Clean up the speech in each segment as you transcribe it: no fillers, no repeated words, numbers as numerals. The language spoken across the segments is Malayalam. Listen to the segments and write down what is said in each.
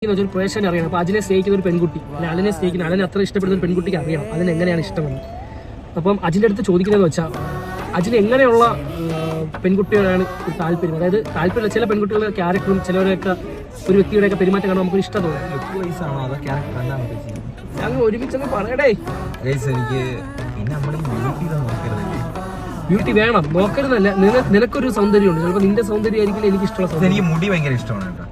ഒരു പ്രേക്ഷകനെ അറിയണം. അപ്പോൾ അതിനെ സ്നേഹിക്കുന്ന ഒരു പെൺകുട്ടി, അതിനെ സ്നേഹിക്കുന്ന അതിനെ അത്ര ഇഷ്ടപ്പെടുന്ന ഒരു പെൺകുട്ടിക്ക് അറിയണം അതിനെങ്ങനെയാണ് ഇഷ്ടമെന്ന്. അപ്പം അജിൻ്റെ അടുത്ത് ചോദിക്കുന്നതെന്ന് വെച്ചാൽ അജിന് എങ്ങനെയുള്ള പെൺകുട്ടികളാണ് താല്പര്യം. അതായത് താല്പര്യമില്ല, ചില പെൺകുട്ടികളുടെ ക്യാരക്ടറും ചിലവരെയൊക്കെ ഒരു വ്യക്തിയുടെയൊക്കെ പെരുമാറ്റം കാണാൻ നമുക്ക് ഇഷ്ടം തോന്നും. ഞങ്ങൾ ഒരുമിച്ചൊന്ന് പറയടേ. ബ്യൂട്ടി വേണം, നോക്കരുതല്ല. നിനക്കൊരു സൗന്ദര്യമുണ്ട്, ചിലപ്പോൾ നിന്റെ സൗന്ദര്യം ആയിരിക്കില്ല എനിക്ക് ഇഷ്ടമുള്ള സൗന്ദര്യം. എനിക്ക് മുടി ഭയങ്കര ഇഷ്ടമാണ് കേട്ടോ.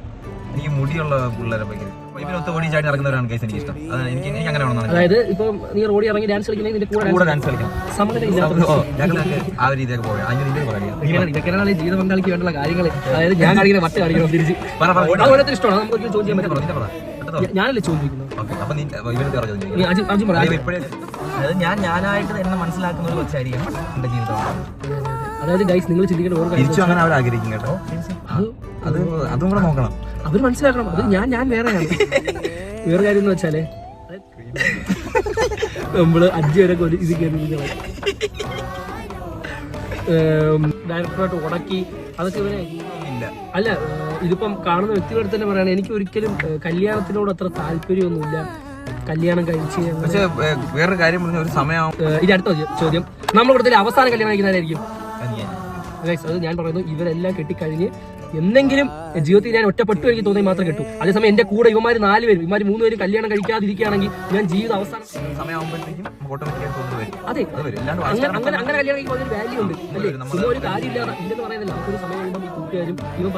എനിക്ക് മുടിയുള്ള പിള്ളേരെ ഭയങ്കര ഇവരൊത്ത് ഓടി ചാടി നടക്കുന്നവരാണ് കേസ് എനിക്ക് ഇഷ്ടം. എനിക്ക് അങ്ങനെ വേണം. അതായത് ഇപ്പൊ നീ റോഡിൽ ഇറങ്ങി ഡാൻസ് കളിക്കണമെങ്കിൽ നിന്റെ കൂടെ ഡാൻസ് കളിക്കണം. ആ ഒരു രീതിയൊക്കെ പോകാം. ഇതൊക്കെയാണ് ജീവിത പങ്കാളിക്ക് വേണ്ടുള്ള കാര്യങ്ങൾ. അതായത് ഞാൻ കാണിക്കുന്ന മറ്റ് കാണിക്കണം തിരിച്ച് ഓരോരുത്തർ ഇഷ്ടമാണ്. നമുക്ക് ചോദിക്കാൻ പറ്റും. ഞാനല്ലേ ചോദിക്കുന്നത്. ഞാനായിട്ട് എന്നെ മനസ്സിലാക്കുന്ന ഒരു കൊച്ചായിരിക്കണം എന്റെ ജീവിതം. അതായത് ഗൈസ് നിങ്ങൾ ചിന്തിക്കേണ്ട ഓരോ കാര്യം അങ്ങനെ അവർ ആഗ്രഹിക്കും കേട്ടോ. അതും കൂടെ നോക്കണം, അവർ മനസ്സിലാക്കണം. അത് ഞാൻ വേറെയാണ്. വേറെ കാര്യം എന്ന് വെച്ചാല് നമ്മള് 5 വരെ ഇത് കയറി ഡയറക്ടറായിട്ട് ഉടക്കി അതൊക്കെ ഇവരെ അല്ല. ഇതിപ്പം കാണുന്ന വ്യക്തികളോട് തന്നെ പറയണം, എനിക്ക് ഒരിക്കലും കല്യാണത്തിനോട് അത്ര താല്പര്യമൊന്നുമില്ല. കല്യാണം കഴിച്ച് പക്ഷേ വേറൊരു കാര്യം പറഞ്ഞ ഒരു സമയം. ഇനി അടുത്ത ചോദ്യം, നമ്മുടെ കൂടുതൽ അവസാനം കല്യാണം കഴിക്കുന്നതായിരിക്കും. അത് ഞാൻ പറയുന്നു, ഇവരെല്ലാം കെട്ടിക്കഴിഞ്ഞ് എന്തെങ്കിലും ജീവിതത്തിൽ ഞാൻ ഒറ്റപ്പെട്ടു എനിക്ക് തോന്നി മാത്രം കെട്ടു. അതേസമയം എന്റെ കൂടെ ഇവന്മാർ 4 പേരും 3 പേരും കല്യാണം കഴിക്കാതിരിക്കുകയാണെങ്കിൽ ഞാൻ ജീവിതം അവസാനം അതെ അങ്ങനെ കല്യാണം കഴിക്കുമ്പോൾ വാല്യൂ ഉണ്ട് അല്ലേ. ഒരു കാര്യമില്ലാതെ ഇല്ലെന്ന് പറയുന്നില്ല. നമുക്കൊരു സമയം ഈ കൂട്ടുകാരും ഇവൻ